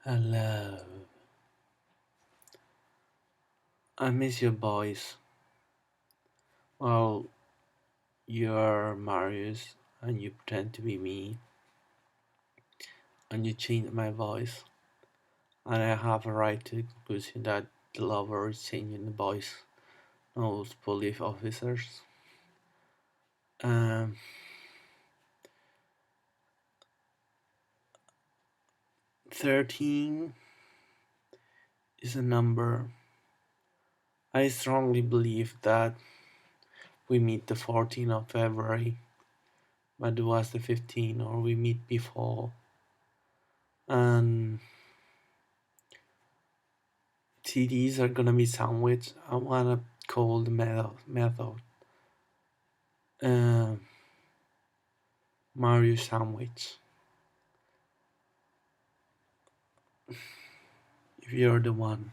Hello. I miss your voice. Well, you're Marius and you pretend to be me and you change my voice. And I have a right to the conclusion that the lover is changing the voice of police officers. Um, 13 is a number. I strongly believe that we meet the 14th of February, but it was the 15th or we meet before. And CDs are gonna be sandwiched. I wanna call the method uh, Mario sandwich. If you're the one,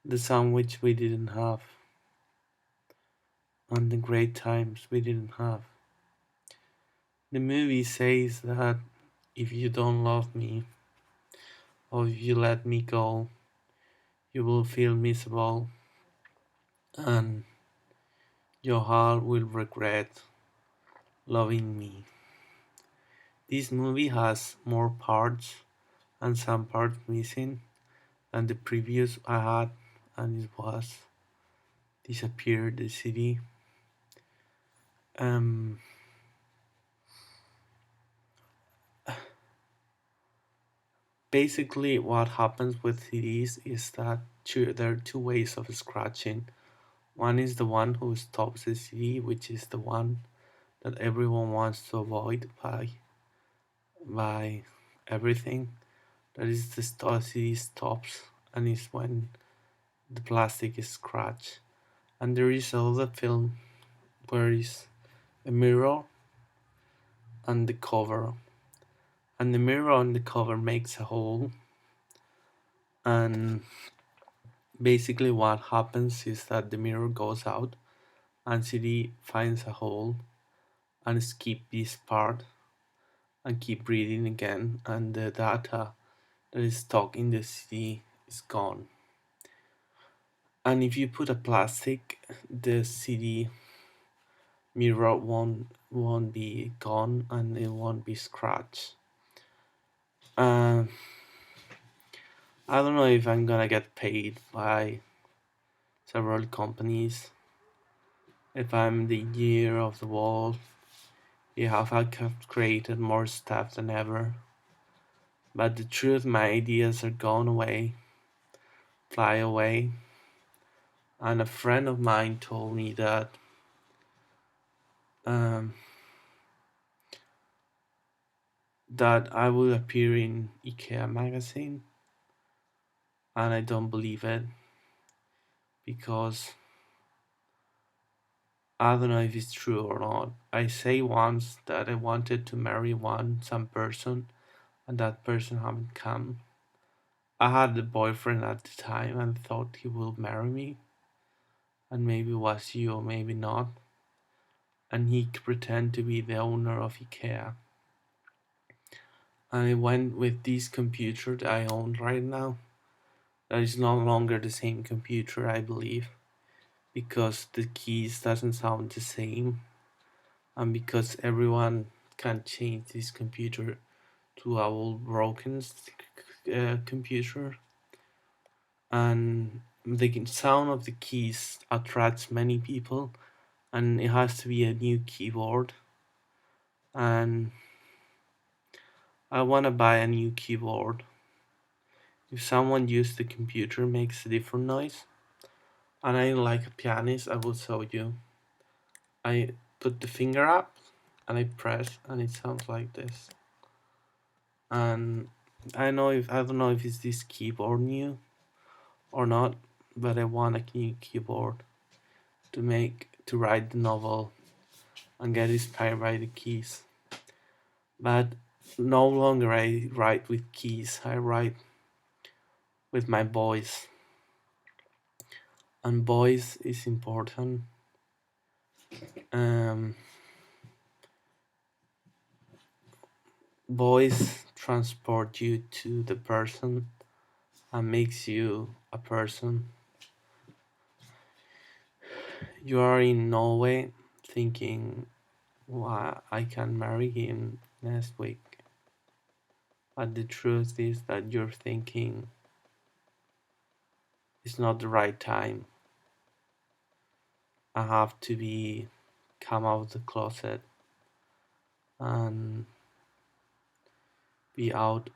the sandwich we didn't have, and the great times we didn't have. The movie says that if you don't love me or if you let me go, you will feel miserable and your heart will regret loving me. This movie has more parts and some parts missing than the previous I had, and it was disappeared the city. Um, Basically, what happens with CDs is that there are two ways of scratching. One is the one who stops the CD, which is the one that everyone wants to avoid by everything. That is the CD stops, and is when the plastic is scratched. And there is another film where is a mirror and the cover, and the mirror on the cover makes a hole, and basically what happens is that the mirror goes out and CD finds a hole and skip this part and keep reading again, and the data that is stuck in the CD is gone. And if you put a plastic, the CD mirror won't be gone and it won't be scratched. uh, I don't know if I'm gonna get paid by several companies if I'm the year of the wall. You have created more stuff than ever. But the truth, my ideas are gone away, fly away. And a friend of mine told me um, that I will appear in IKEA magazine, and I don't believe it because I don't know if it's true or not. I say once that I wanted to marry some person, and that person haven't come. I had a boyfriend at the time and thought he will marry me, and maybe it was you or maybe not. And he pretend to be the owner of IKEA. And I went with this computer that I own right now. That is no longer the same computer, I believe, because the keys doesn't sound the same, and because everyone can change this computer to a old broken computer, and the sound of the keys attracts many people, and it has to be a new keyboard, and I want to buy a new keyboard. If someone used the computer makes a different noise, and I like a pianist, I will show you. I put the finger up and I press and it sounds like this. And I don't know if it's this keyboard new or not, but I want a new keyboard to write the novel and get inspired by the keys. But no longer I write with keys, I write with my voice. And voice is important. Um, voice transport you to the person and makes you a person. You are in Norway thinking, why I can marry him next week. But the truth is that you're thinking it's not the right time. I have to be come out of the closet and be out,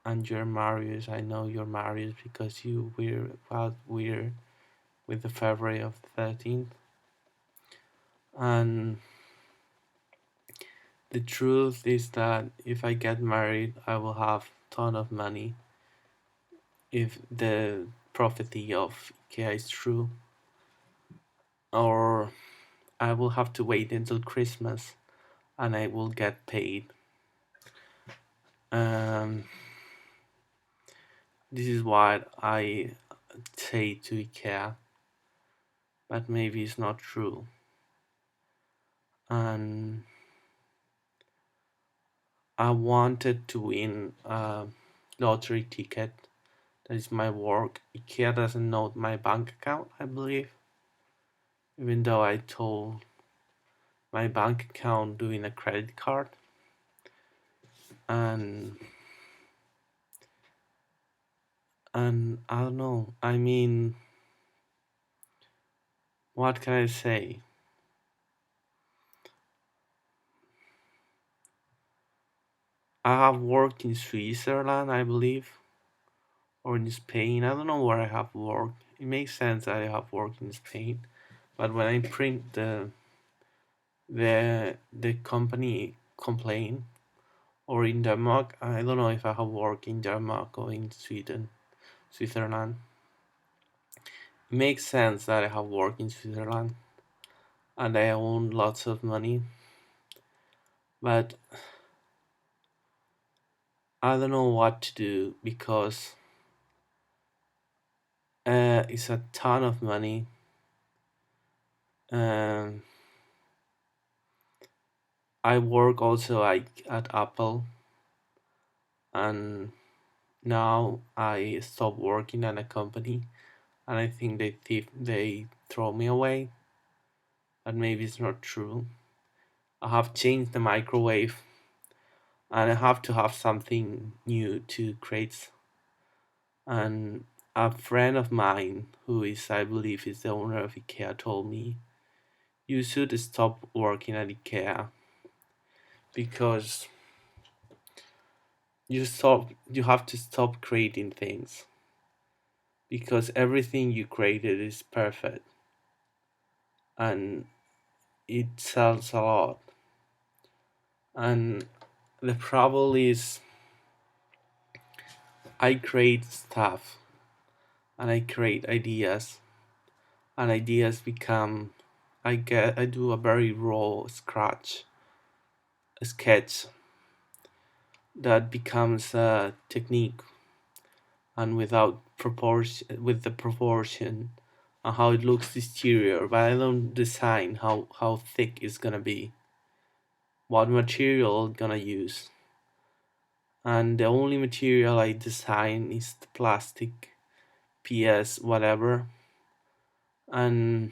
and you're married. I know you're married because you were out weird with the February of 13th. And the truth is that if I get married, I will have ton of money if the prophecy of IKEA is true, or I will have to wait until Christmas and I will get paid. Um, this is what I say to IKEA, but maybe it's not true. And I wanted to win a lottery ticket. That is my work. IKEA doesn't know my bank account, I believe, even though I told my bank account doing a credit card. And I don't know. I mean, what can I say? I have worked in Switzerland, I believe, or in Spain. I don't know where I have worked. It makes sense that I have worked in Spain, but when I print the company complaint, or in Denmark, I don't know if I have worked in Denmark or in Switzerland. It makes sense that I have worked in Switzerland and I own lots of money, but I don't know what to do because it's a ton of money. Um, I work also like at Apple, and now I stopped working at a company, and I think they throw me away. But maybe it's not true. I have changed the microwave, and I have to have something new to create. And a friend of mine, who is I believe is the owner of IKEA, told me you should stop working at IKEA because you have to stop creating things because everything you created is perfect and it sells a lot. And the problem is I create stuff and I create ideas, and ideas become I do a very raw scratch a sketch that becomes a technique, and without proportion with the proportion and how it looks exterior, but I don't design how thick it's gonna be, what material I'm gonna use. And the only material I design is the plastic, PS, whatever. And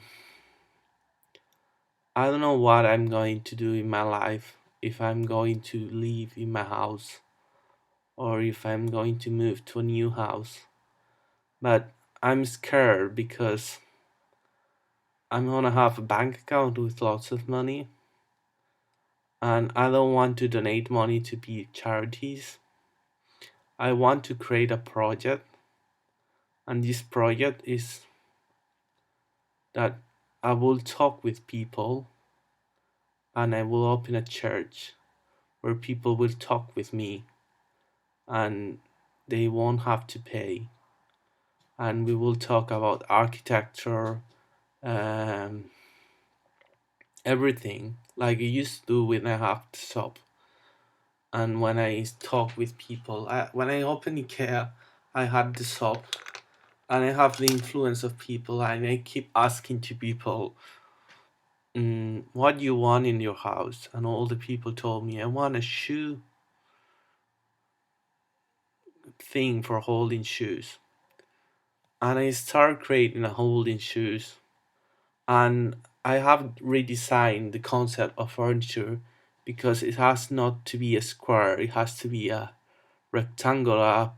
I don't know what I'm going to do in my life, if I'm going to live in my house or if I'm going to move to a new house. But I'm scared because I'm gonna have a bank account with lots of money, and I don't want to donate money to be charities. I want to create a project, and this project is that I will talk with people and I will open a church where people will talk with me and they won't have to pay. And we will talk about architecture, um, everything like I used to do when I have the shop. And when I talk with people, when I open IKEA, I had the shop and I have the influence of people, and I keep asking to people, what do you want in your house? And all the people told me, I want a shoe, thing for holding shoes, and I start creating a holding shoes, and I have redesigned the concept of furniture because it has not to be a square, it has to be a rectangular,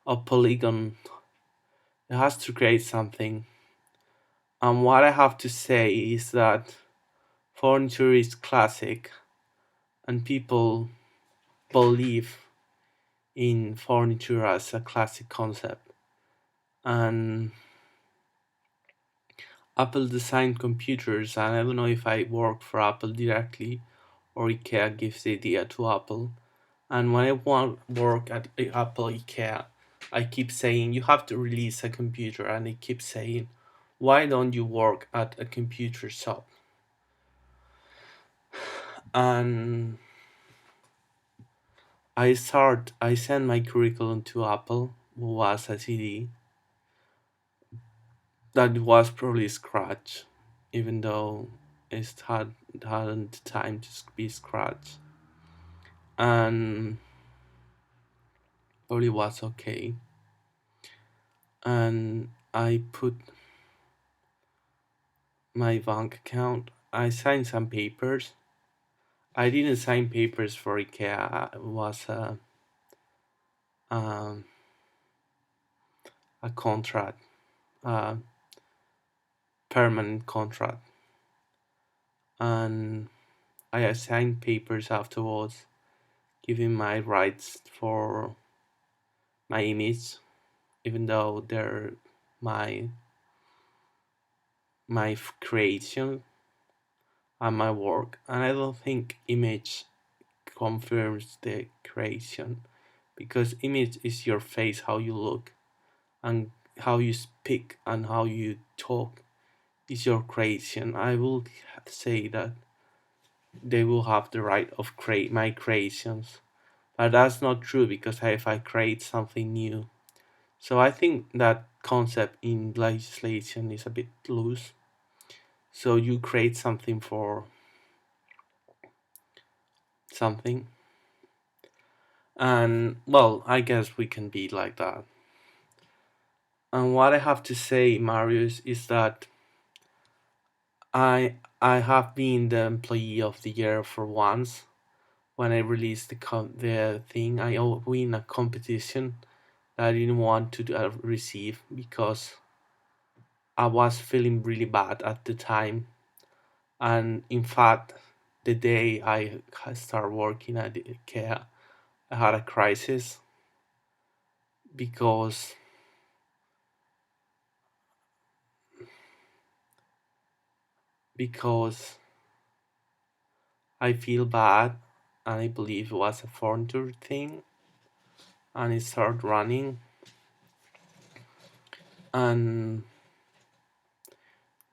a polygon. It has to create something. And what I have to say is that furniture is classic, and people believe in furniture as a classic concept. And Apple designed computers, and I don't know if I work for Apple directly or IKEA gives the idea to Apple. And when I want work at Apple IKEA, I keep saying you have to release a computer, and they keep saying, why don't you work at a computer shop? And I sent my curriculum to Apple, who was a CD that was probably scratch, even though it hadn't time to be scratch, and probably was okay. And I put my bank account. I signed some papers. I didn't sign papers for IKEA. It was um, a contract, a permanent contract, and I assigned papers afterwards, giving my rights for my image, even though they're my creation and my work. And I don't think image confirms the creation, because image is your face, how you look, and how you speak and how you talk is your creation. I will say that they will have the right of create my creations, but that's not true, because if I create something new. So I think that concept in legislation is a bit loose. So you create something for something, and well, I guess we can be like that. And what I have to say, Marius, is that I have been the employee of the year for once. When I released the thing, I win a competition that I didn't want to receive, because I was feeling really bad at the time. And in fact, the day I started working at IKEA, I had a crisis, because because I feel bad, and I believe it was a furniture thing, and it started running, and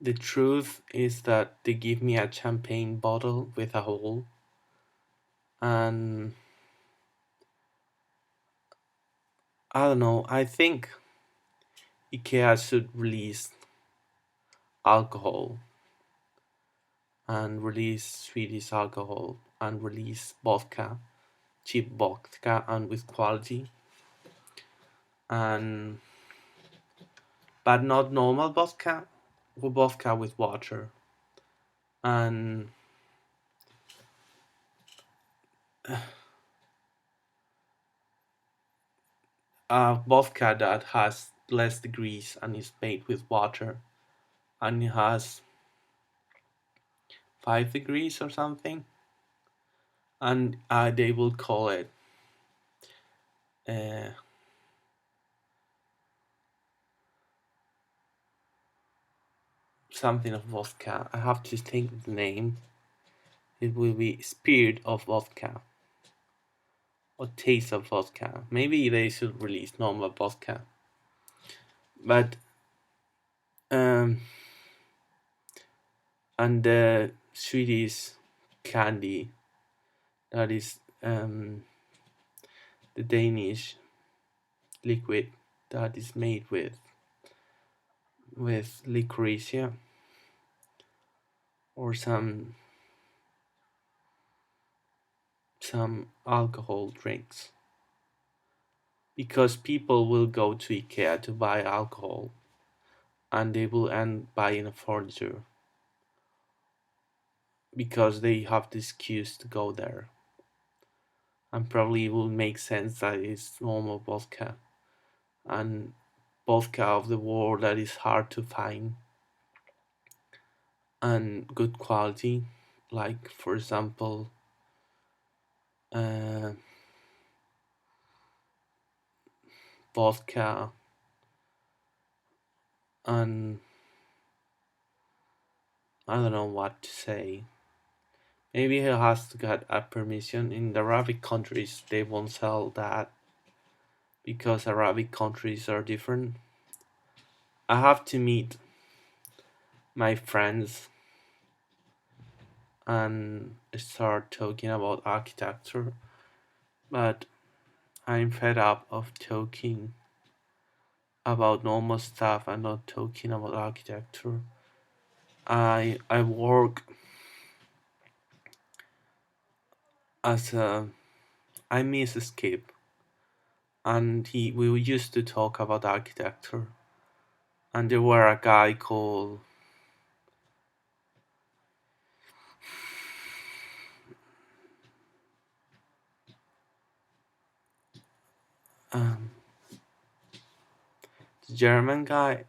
the truth is that they give me a champagne bottle with a hole, and I don't know. I think IKEA should release alcohol, and release Swedish alcohol, and release vodka, cheap vodka, and with quality, and but not normal vodka, vodka with water, and a vodka that has less degrees and is made with water, and it has 5 degrees or something, and they will call it uh, something of vodka. I have to think of the name. It will be Spirit of Vodka, or Taste of Vodka. Maybe they should release normal vodka, but um, and the Swedish candy, that is the Danish liquid that is made with licorice, or some alcohol drinks. because people will go to IKEA to buy alcohol and they will end buying a furniture because they have the excuse to go there. And probably it will make sense that it's normal vodka and vodka of the world that is hard to find and good quality. Like, for example, uh, vodka and I don't know what to say. Maybe he has to get a permission. In the Arabic countries, they won't sell that because Arabic countries are different. I have to meet my friends and start talking about architecture, but I'm fed up of talking about normal stuff and not talking about architecture. I work as a I miss Escape, and he we used to talk about architecture, and there were a guy called um, the German guy.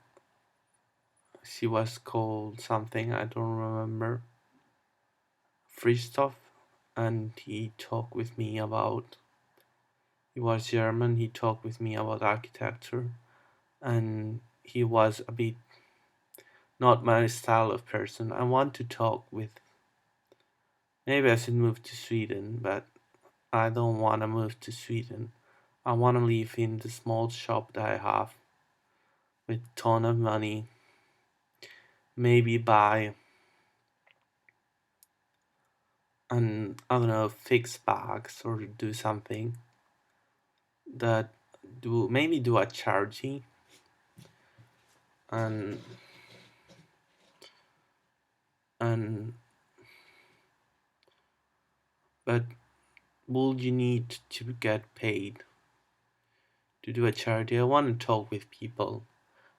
She was called something I don't remember. Free stuff, and he talked with me about. He was German. He talked with me about architecture, and he was a bit not my style of person. I want to talk with. Maybe I should move to Sweden, but I don't want to move to Sweden. I want to live in the small shop that I have with ton of money. Maybe buy and I don't know fix bags or do something that do maybe do a charity and and but will you need to get paid to do a charity? I want to talk with people.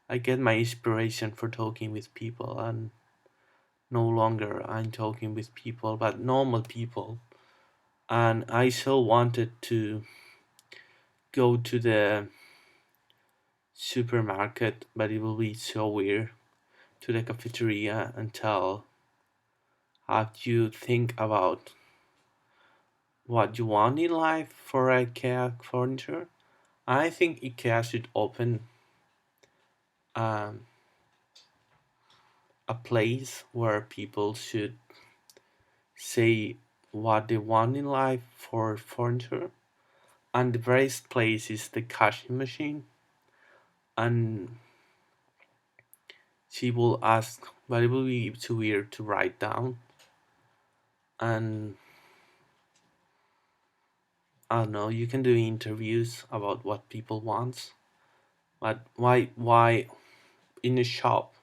I get my inspiration for talking with people and no longer I'm talking with people but normal people. And I so wanted to go to the supermarket, but it will be so weird to the cafeteria and tell how you think about what you want in life for IKEA furniture. I think IKEA should open um, a place where people should say what they want in life for furniture. And the best place is the cashing machine. And she will ask, but it will be too weird to write down. And I don't know, you can do interviews about what people want. But why in a shop?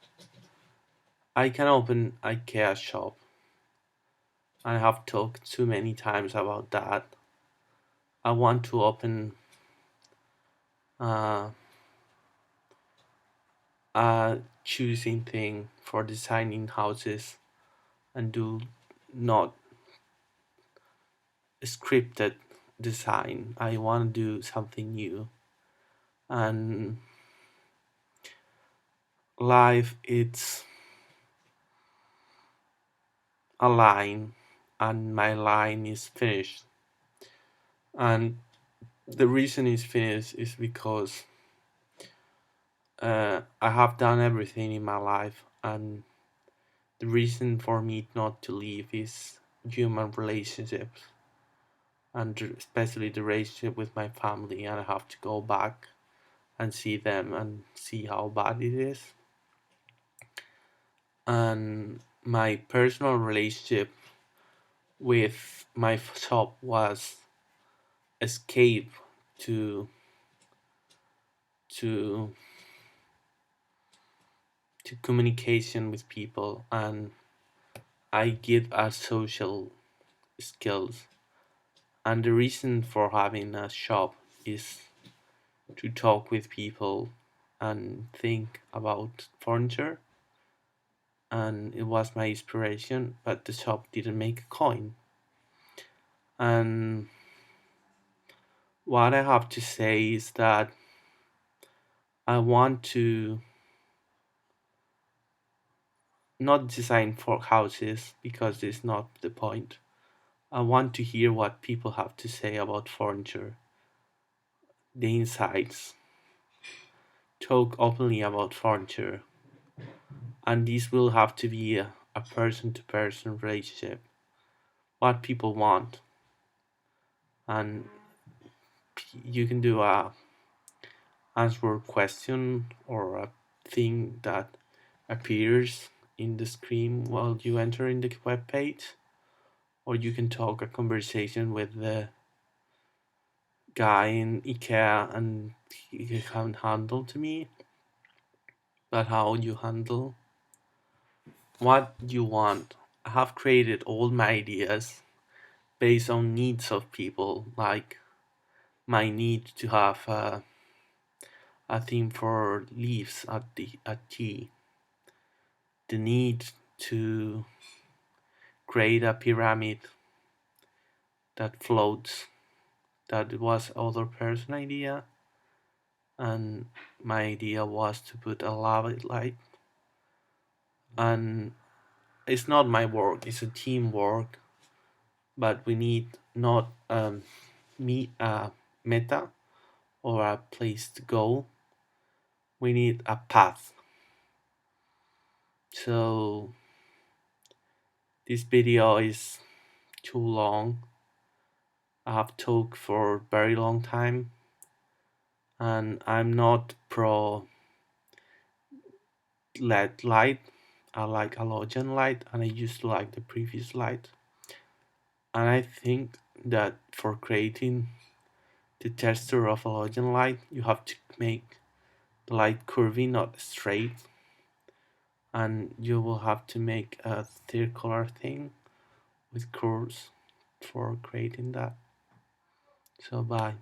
I can open IKEA shop. I have talked too many times about that. I want to open uh, a choosing thing for designing houses and do not scripted design. I want to do something new. And life it's a line and my line is finished. And the reason it's finished is because I have done everything in my life, and the reason for me not to leave is human relationships, and especially the relationship with my family. And I have to go back and see them and see how bad it is. And my personal relationship with my shop was escape to to to communication with people, and I give a social skills. And the reason for having a shop is to talk with people and think about furniture, and it was my inspiration, but the shop didn't make a coin. And what I have to say is that I want to not design for houses because it's not the point. I want to hear what people have to say about furniture, the insights, talk openly about furniture, and this will have to be a person to person relationship, what people want, and you can do a answer question or a thing that appears in the screen while you enter in the web page, or you can talk a conversation with the guy in IKEA and he can handle to me, but how you handle what you want. I have created all my ideas based on needs of people, like my need to have a theme for leaves at tea, the need to create a pyramid that floats. That was other person idea, and my idea was to put a lava light. And it's not my work; it's a teamwork. But we need not me meta or a place to go. We need a path. So this video is too long. I have talked for a very long time, and I'm not pro LED light. I like halogen light, and I used to like the previous light. And I think that for creating the texture of halogen light, you have to make the light curvy, not straight, and you will have to make a circular thing with curves for creating that. So bye.